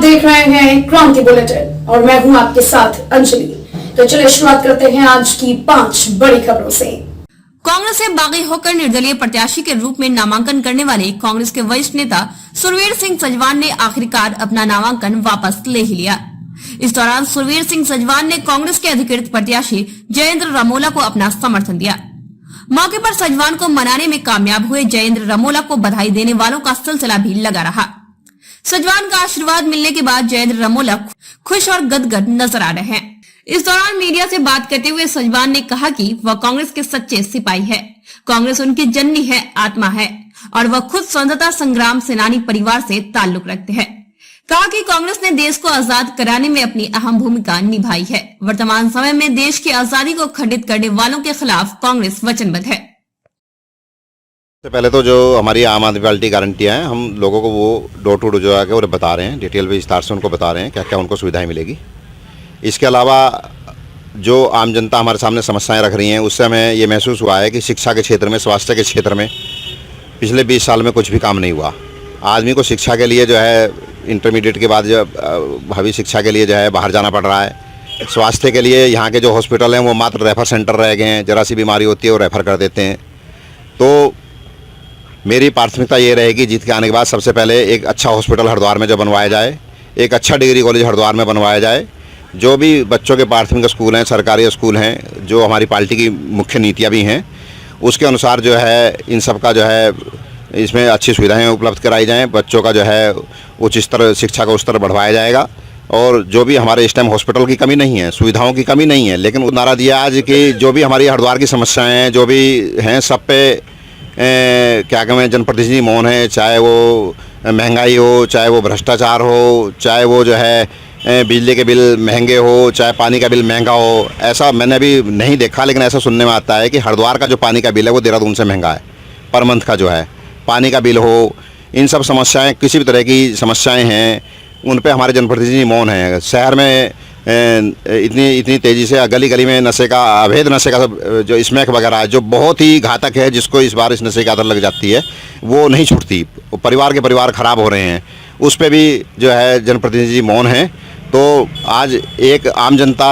देख रहे हैं क्रांति बुलेटिन और मैं हूं आपके साथ अंजलि। तो चलिए शुरुआत करते हैं आज की 5 बड़ी खबरों से। कांग्रेस से बागी होकर निर्दलीय प्रत्याशी के रूप में नामांकन करने वाले कांग्रेस के वरिष्ठ नेता सुरवीर सिंह सजवान ने आखिरकार अपना नामांकन वापस ले ही लिया। इस दौरान सुरवीर सिंह सजवान ने कांग्रेस के अधिकृत प्रत्याशी जयेंद्र रमोला को अपना समर्थन दिया। मौके पर सजवान को मनाने में कामयाब हुए जयेंद्र रमोला को बधाई देने वालों का सिलसिला भी लगा रहा। सजवान का आशीर्वाद मिलने के बाद जयेंद्र रमोला खुश और गदगद नजर आ रहे हैं। इस दौरान मीडिया से बात करते हुए सजवान ने कहा कि वह कांग्रेस के सच्चे सिपाही है, कांग्रेस उनकी जननी है, आत्मा है और वह खुद स्वतंत्रता संग्राम सेनानी परिवार से ताल्लुक रखते हैं। कहा कि कांग्रेस ने देश को आजाद कराने में अपनी अहम भूमिका निभाई है। वर्तमान समय में देश की आजादी को खंडित करने वालों के खिलाफ कांग्रेस वचनबद्ध है। सबसे पहले तो जो हमारी आम आदमी पार्टी गारंटियां हैं, हम लोगों को वो डोर टू डोर जो आके वो बता रहे हैं, डिटेल में विस्तार से उनको बता रहे हैं क्या क्या उनको सुविधाएं मिलेगी। इसके अलावा जो आम जनता हमारे सामने समस्याएं रख रही हैं, उससे हमें ये महसूस हुआ है कि शिक्षा के क्षेत्र में, स्वास्थ्य के क्षेत्र में पिछले 20 साल में कुछ भी काम नहीं हुआ। आदमी को शिक्षा के लिए जो है इंटरमीडिएट के बाद जो भावी शिक्षा के लिए जो है बाहर जाना पड़ रहा है। स्वास्थ्य के लिए यहाँ के जो हॉस्पिटल हैं वो मात्र रेफर सेंटर रह गए हैं, जरा सी बीमारी होती है वो रेफर कर देते हैं। तो मेरी प्राथमिकता ये रहेगी जीत के आने के बाद सबसे पहले एक अच्छा हॉस्पिटल हरिद्वार में जो बनवाया जाए, एक अच्छा डिग्री कॉलेज हरिद्वार में बनवाया जाए। जो भी बच्चों के प्राथमिक स्कूल हैं, सरकारी स्कूल हैं, जो हमारी पार्टी की मुख्य नीतियाँ भी हैं, उसके अनुसार जो है इन सब का जो है इसमें अच्छी सुविधाएं उपलब्ध कराई जाएं। बच्चों का जो है उच्च स्तर शिक्षा का स्तर बढ़वाया जाएगा। और जो भी हमारे इस टाइम हॉस्पिटल की कमी नहीं है, सुविधाओं की कमी नहीं है, लेकिन नारा दिया आज कि जो भी हमारी हरिद्वार की समस्याएँ हैं, जो भी हैं, सब पे क्या कहें जनप्रतिनिधि मौन है। चाहे वो महंगाई हो, चाहे वो भ्रष्टाचार हो, चाहे वो जो है बिजली के बिल महंगे हो, चाहे पानी का बिल महंगा हो। ऐसा मैंने अभी नहीं देखा, लेकिन ऐसा सुनने में आता है कि हरिद्वार का जो पानी का बिल है वो देहरादून से महंगा है। पर मंथ का जो है पानी का बिल हो, इन सब समस्याएं, किसी भी तरह की समस्याएं हैं, उन पे हमारे जनप्रतिनिधि मौन हैं। शहर में इतनी तेज़ी से गली गली में नशे का, अवैध नशे का जो स्मैक वगैरह है, जो बहुत ही घातक है, जिसको इस बार इस नशे की आदत लग जाती है, वो नहीं छूटती। परिवार के परिवार ख़राब हो रहे हैं, उस पर भी जो है जनप्रतिनिधि मौन हैं। तो आज एक आम जनता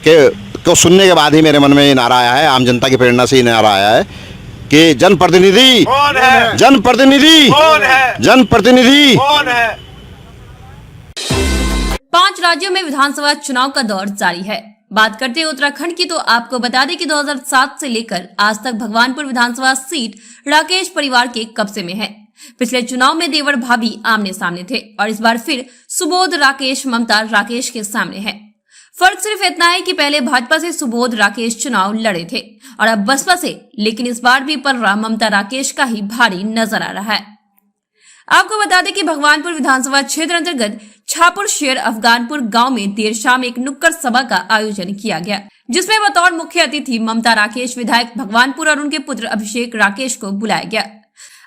को सुनने के बाद ही मेरे मन में ये नारा आया है, आम जनता की प्रेरणा से ये नारा आया है कि जनप्रतिनिधि, जनप्रतिनिधि, जनप्रतिनिधि। 5 राज्यों में विधानसभा चुनाव का दौर जारी है। बात करते हैं उत्तराखंड की, तो आपको बता दें कि 2007 से लेकर आज तक भगवानपुर विधानसभा सीट राकेश परिवार के कब्जे में है। पिछले चुनाव में देवर भाभी आमने सामने थे और इस बार फिर सुबोध राकेश, ममता राकेश के सामने है। फर्क सिर्फ इतना है कि पहले भाजपा से सुबोध राकेश चुनाव लड़े थे और अब बसपा से, लेकिन इस बार भी पलड़ा ममता राकेश का ही भारी नजर आ रहा है। आपको बता दें कि भगवानपुर विधानसभा क्षेत्र अंतर्गत छापुर शेर अफगानपुर गांव में देर शाम एक नुक्कड़ सभा का आयोजन किया गया, जिसमें बतौर मुख्य अतिथि ममता राकेश विधायक भगवानपुर और उनके पुत्र अभिषेक राकेश को बुलाया गया।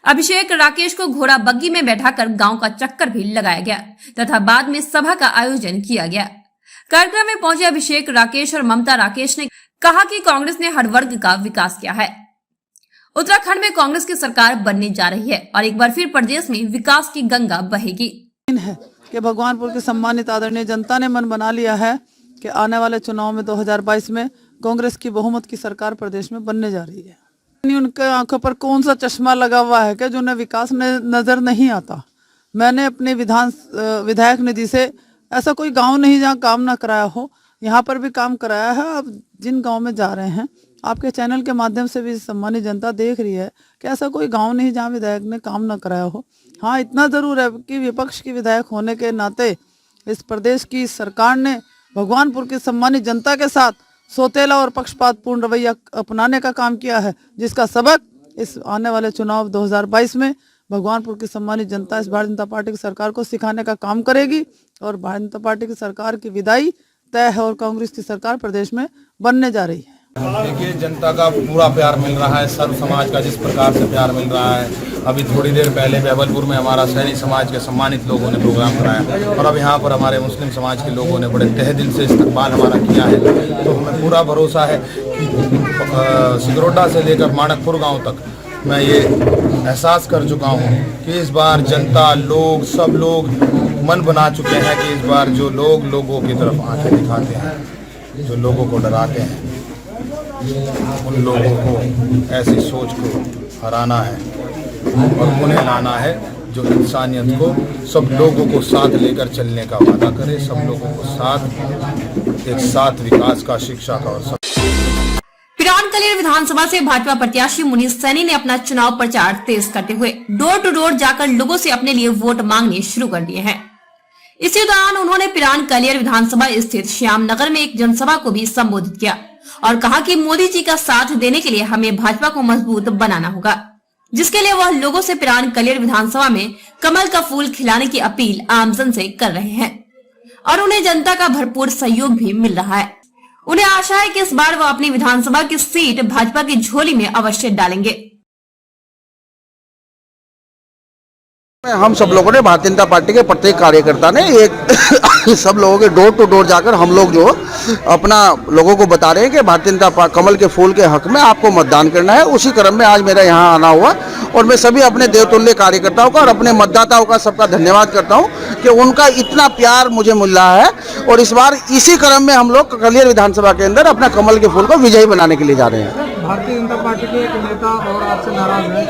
अभिषेक राकेश को घोड़ा बग्गी में बैठाकर गांव का चक्कर भी लगाया गया तथा बाद में सभा का आयोजन किया गया। कार्यक्रम में पहुंचे अभिषेक राकेश और ममता राकेश ने कहा कि कांग्रेस ने हर वर्ग का विकास किया है। उत्तराखंड में कांग्रेस की सरकार बनने जा रही है और एक बार फिर प्रदेश में विकास की गंगा बहेगी। कि भगवानपुर की सम्मानित आदरणीय जनता ने मन बना लिया है कि आने वाले चुनाव में 2022 में कांग्रेस की बहुमत की सरकार प्रदेश में बनने जा रही है। उनके आंखों पर कौन सा चश्मा लगा हुआ है कि जो उन्हें विकास नजर नहीं आता। मैंने अपने विधायक निधि से ऐसा कोई गांव नहीं जहां काम ना कराया हो, यहाँ पर भी काम कराया है। अब जिन गांव में जा रहे हैं, आपके चैनल के माध्यम से भी सम्मानित जनता देख रही है कि ऐसा कोई गांव नहीं जहां विधायक ने काम ना कराया हो। हाँ, इतना ज़रूर है कि विपक्ष की विधायक होने के नाते इस प्रदेश की सरकार ने भगवानपुर की सम्मानित जनता के साथ सौतेला और पक्षपातपूर्ण रवैया अपनाने का काम किया है, जिसका सबक इस आने वाले चुनाव 2022 में भगवानपुर की सम्मानित जनता इस भारतीय जनता पार्टी की सरकार को सिखाने का काम करेगी और भारतीय जनता पार्टी की सरकार की विदाई तय है और कांग्रेस की सरकार प्रदेश में बनने जा रही है। देखिए, जनता का पूरा प्यार मिल रहा है, सर्व समाज का जिस प्रकार से प्यार मिल रहा है। अभी थोड़ी देर पहले बैबलपुर में हमारा सैनिक समाज के सम्मानित लोगों ने प्रोग्राम कराया और अब यहाँ पर हमारे मुस्लिम समाज के लोगों ने बड़े तहे दिल से इस्तकबाल हमारा किया है। तो हमें पूरा भरोसा है कि सिगरोटा से लेकर माणकपुर गाँव तक मैं ये एहसास कर चुका हूँ कि इस बार जनता, लोग, सब लोग मन बना चुके हैं कि इस बार जो लोग लोगों की तरफ आंखें दिखाते हैं, जो लोगों को डराते हैं, उन लोगों को ऐसी सोच को हराना है और उन्हें लाना है जो इंसानियत को, सब लोगों को साथ लेकर चलने का वादा करे, सब लोगों को साथ, एक साथ विकास का, शिक्षा का और पिरान कलेर विधानसभा से भाजपा प्रत्याशी मुनीष सैनी ने अपना चुनाव प्रचार तेज करते हुए डोर टू डोर जाकर लोगों से अपने लिए वोट मांगने शुरू कर दिए हैं। इसी दौरान उन्होंने पिरान कलेर विधानसभा स्थित श्याम नगर में एक जनसभा को भी संबोधित किया और कहा कि मोदी जी का साथ देने के लिए हमें भाजपा को मजबूत बनाना होगा, जिसके लिए वह लोगों से पिरान कलेर विधानसभा में कमल का फूल खिलाने की अपील आमजन से कर रहे हैं और उन्हें जनता का भरपूर सहयोग भी मिल रहा है। उन्हें आशा है कि इस बार वह अपनी विधानसभा की सीट भाजपा की झोली में अवश्य डालेंगे। हम सब लोगों ने भारतीय जनता पार्टी के प्रत्येक कार्यकर्ता ने एक सब लोगों के डोर टू डोर जाकर हम लोग जो अपना लोगों को बता रहे हैं कि भारतीय जनता कमल के फूल के हक में आपको मतदान करना है। उसी क्रम में आज मेरा यहाँ आना हुआ और मैं सभी अपने देवतुल्य कार्यकर्ताओं का और अपने मतदाताओं का सबका धन्यवाद करता हूँ कि उनका इतना प्यार मुझे मिल रहा है और इस बार इसी क्रम में हम लोग कलियर विधानसभा के अंदर अपना कमल के फूल को विजयी बनाने के लिए जा रहे हैं। भारतीय जनता पार्टी के एक नेता और आपसे नाराज है,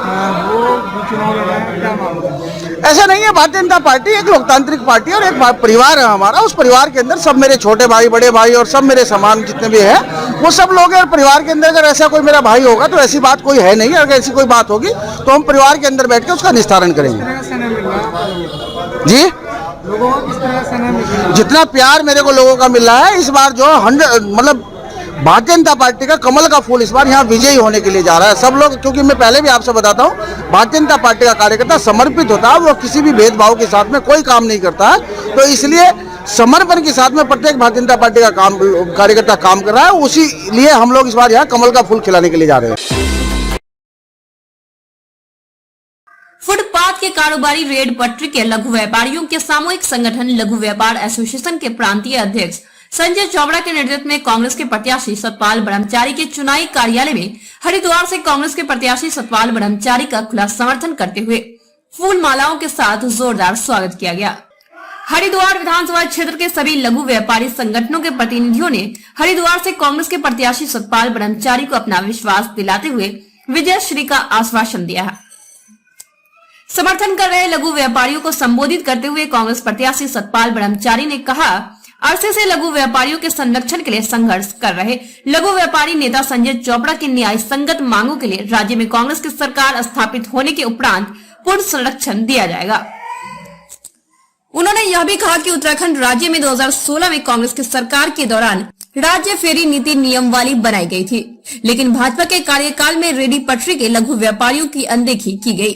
वो भी चुनाव लड़ रहे हैं, क्या मामला है? ऐसा नहीं है। भारतीय जनता पार्टी एक लोकतांत्रिक पार्टी और एक परिवार है हमारा। उस परिवार के अंदर सब मेरे छोटे भाई, बड़े भाई और सब मेरे समान जितने भी हैं वो सब लोग हैं। और परिवार के अंदर अगर ऐसा कोई मेरा भाई होगा तो ऐसी बात कोई है नहीं। अगर ऐसी कोई बात होगी तो हम परिवार के अंदर बैठ के उसका निस्तारण करेंगे। जी, लोगों को किस तरह से नहीं मिल रहा है? जितना प्यार मेरे को लोगों का मिल रहा है इस बार जो 100 मतलब भारतीय जनता पार्टी का कमल का फूल इस बार यहाँ विजयी होने के लिए जा रहा है। सब लोग, क्योंकि मैं पहले भी आपसे बताता हूँ, भारतीय जनता पार्टी का कार्यकर्ता समर्पित होता है, वो किसी भी भेदभाव के साथ में कोई काम नहीं करता है। तो इसलिए समर्पण के साथ में प्रत्येक भारतीय जनता पार्टी का कार्यकर्ता काम कर रहा है। उसी लिए हम लोग इस बार यहाँ कमल का फूल खिलाने के लिए जा रहे हैं। फुटपाथ के कारोबारी रेड पटरी के लघु व्यापारियों के सामूहिक संगठन लघु व्यापार एसोसिएशन के प्रांतीय अध्यक्ष संजय चोपड़ा के नेतृत्व में कांग्रेस के प्रत्याशी सतपाल ब्रह्मचारी के चुनावी कार्यालय में हरिद्वार से कांग्रेस के प्रत्याशी सतपाल ब्रह्मचारी का खुला समर्थन करते हुए फूल मालाओं के साथ जोरदार स्वागत किया गया। हरिद्वार विधानसभा क्षेत्र के सभी लघु व्यापारी संगठनों के प्रतिनिधियों ने हरिद्वार से कांग्रेस के प्रत्याशी सतपाल ब्रह्मचारी को अपना विश्वास दिलाते हुए विजय श्री का आश्वासन दिया। समर्थन कर रहे लघु व्यापारियों को संबोधित करते हुए कांग्रेस प्रत्याशी सतपाल ब्रह्मचारी ने कहा, अरसे से लघु व्यापारियों के संरक्षण के लिए संघर्ष कर रहे लघु व्यापारी नेता संजय चोपड़ा की न्याय संगत मांगों के लिए राज्य में कांग्रेस की सरकार स्थापित होने के उपरांत पूर्ण संरक्षण दिया जाएगा। उन्होंने यह भी कहा कि उत्तराखंड राज्य में 2016 में कांग्रेस की सरकार के दौरान राज्य फेरी नीति नियम वाली बनाई गई थी, लेकिन भाजपा के कार्यकाल में रेडी पटरी के लघु व्यापारियों की अनदेखी की गई।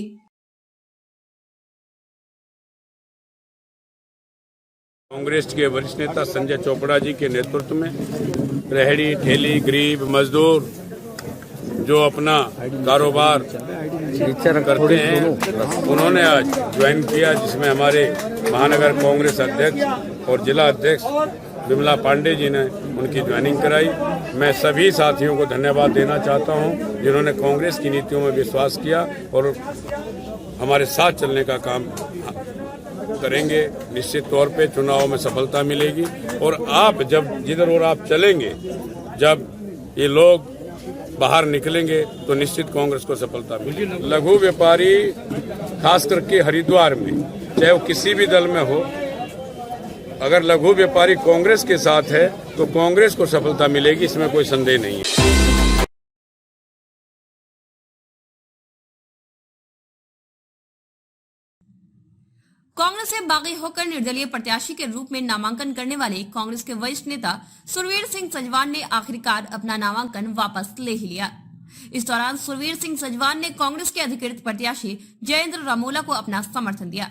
कांग्रेस के वरिष्ठ नेता संजय चोपड़ा जी के नेतृत्व में रेहड़ी ठेली गरीब मजदूर जो अपना कारोबार करते हैं उन्होंने आज ज्वाइन किया, जिसमें हमारे महानगर कांग्रेस अध्यक्ष और जिला अध्यक्ष विमला पांडे जी ने उनकी ज्वाइनिंग कराई। मैं सभी साथियों को धन्यवाद देना चाहता हूं जिन्होंने कांग्रेस की नीतियों में विश्वास किया और हमारे साथ चलने का काम करेंगे। निश्चित तौर पे चुनाव में सफलता मिलेगी और आप जब जिधर और आप चलेंगे, जब ये लोग बाहर निकलेंगे तो निश्चित कांग्रेस को सफलता मिलेगी। लघु व्यापारी खास करके हरिद्वार में, चाहे वो किसी भी दल में हो, अगर लघु व्यापारी कांग्रेस के साथ है तो कांग्रेस को सफलता मिलेगी, इसमें कोई संदेह नहीं है। कांग्रेस से बागी होकर निर्दलीय प्रत्याशी के रूप में नामांकन करने वाले कांग्रेस के वरिष्ठ नेता सुरवीर सिंह सजवान ने आखिरकार अपना नामांकन वापस ले ही लिया। इस दौरान सुरवीर सिंह सजवान ने कांग्रेस के अधिकृत प्रत्याशी जयेंद्र रमोला को अपना समर्थन दिया।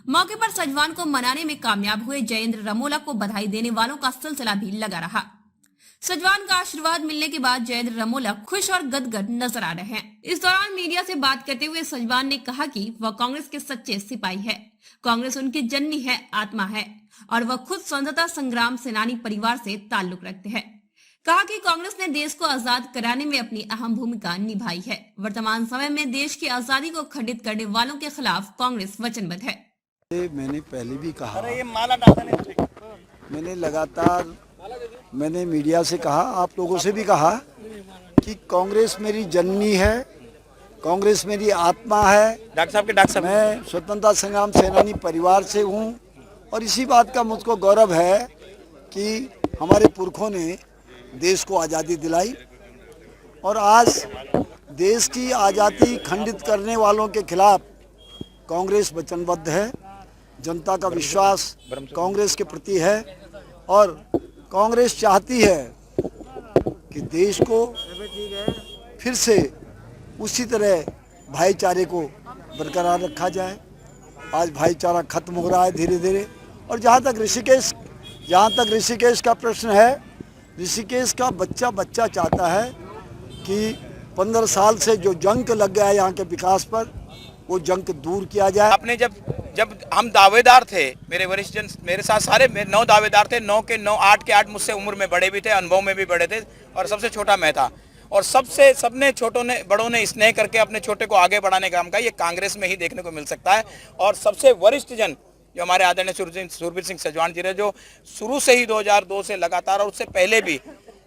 मौके पर सजवान को मनाने में कामयाब हुए जयेंद्र रमोला को बधाई देने वालों का सिलसिला भी लगा रहा। सजवान का आशीर्वाद मिलने के बाद जयेंद्र रमोला खुश और गदगद नजर आ रहे हैं। इस दौरान मीडिया से बात करते हुए सजवान ने कहा कि वह कांग्रेस के सच्चे सिपाही है, कांग्रेस उनकी जननी है, आत्मा है और वह खुद स्वतंत्रता संग्राम सेनानी परिवार से ताल्लुक रखते हैं। कहा कि कांग्रेस ने देश को आजाद कराने में अपनी अहम भूमिका निभाई है। वर्तमान समय में देश की आजादी को खंडित करने वालों के खिलाफ कांग्रेस वचनबद्ध है। मैंने पहले भी कहा, अरे ये माला डालता नहीं। मैंने लगातार मीडिया से कहा, आप लोगों से भी कहा कि कांग्रेस मेरी जननी है, कांग्रेस मेरी आत्मा है। डॉक्टर साहब के डॉक्टर साहब, मैं स्वतंत्रता संग्राम सेनानी परिवार से हूँ और इसी बात का मुझको गौरव है कि हमारे पुरखों ने देश को आज़ादी दिलाई और आज देश की आज़ादी खंडित करने वालों के खिलाफ कांग्रेस वचनबद्ध है। जनता का विश्वास कांग्रेस के प्रति है और कांग्रेस चाहती है कि देश को फिर से उसी तरह भाईचारे को बरकरार रखा जाए। आज भाईचारा खत्म हो रहा है धीरे धीरे। और जहाँ तक ऋषिकेश का प्रश्न है, ऋषिकेश का बच्चा चाहता है कि 15 साल से जो जंक लग गया है यहाँ के विकास पर, वो जंक दूर किया जाए। आपने जब हम दावेदार थे, मेरे वरिष्ठ जन मेरे साथ सारे 9 दावेदार थे, 9 के 9, 8 के 8 मुझसे उम्र में बड़े भी थे, अनुभव में भी बड़े थे और सबसे छोटा मैं था। और सबने छोटों ने बड़ों ने स्नेह करके अपने छोटे को आगे बढ़ाने का काम किया। ये कांग्रेस में ही देखने को मिल सकता है। और सबसे वरिष्ठ जन जो हमारे आदरणीय सुरवीर सिंह सजवाण जी रहे, जो शुरू से ही 2002 से लगातार और उससे पहले भी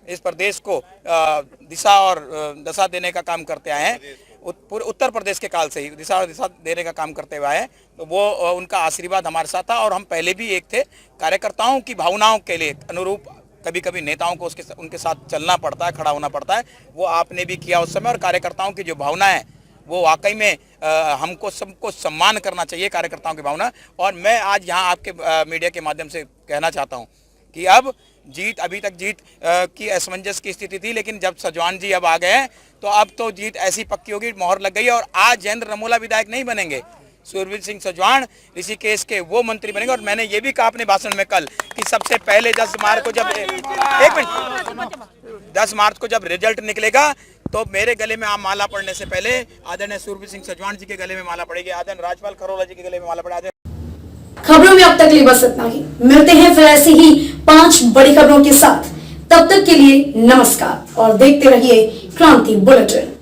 इस प्रदेश को दिशा और दशा देने का काम करते आए हैं। पूरे उत्तर प्रदेश के काल से ही दिशा देने का काम करते हुए आए, तो वो उनका आशीर्वाद हमारे साथ था। और हम पहले भी एक थे, कार्यकर्ताओं की भावनाओं के लिए अनुरूप कभी कभी नेताओं को उनके साथ चलना पड़ता है, खड़ा होना पड़ता है। वो आपने भी किया उस समय। और कार्यकर्ताओं की जो भावना है वो वाकई में हमको सबको सम्मान करना चाहिए, कार्यकर्ताओं की भावना। और मैं आज यहाँ आपके मीडिया के माध्यम से कहना चाहता हूँ कि अब जीत, अभी तक जीत की असमंजस की स्थिति थी, लेकिन जब सजवान जी अब आ गए हैं तो अब तो जीत ऐसी पक्की होगी, मोहर लग गई है। और आज जयेंद्र रमोला विधायक नहीं बनेंगे, सुरवीर सिंह सजवाण ऋषिकेश के वो मंत्री बनेंगे। और मैंने ये भी कहा अपने भाषण में कल कि सबसे पहले 10 मार्च को जब रिजल्ट निकलेगा तो मेरे गले में माला पड़ने से पहले आदरणीय सुरवीर सिंह सजवाण जी के गले में माला पड़ेगी, आदरणीय राजपाल खरोला जी के गले में माला पड़ेगी। खबरों में अब तक लिए बस इतना ही। मिलते हैं फिर ऐसी ही 5 बड़ी खबरों के साथ। तब तक के लिए नमस्कार और देखते रहिए क्रांति बुलेटिन।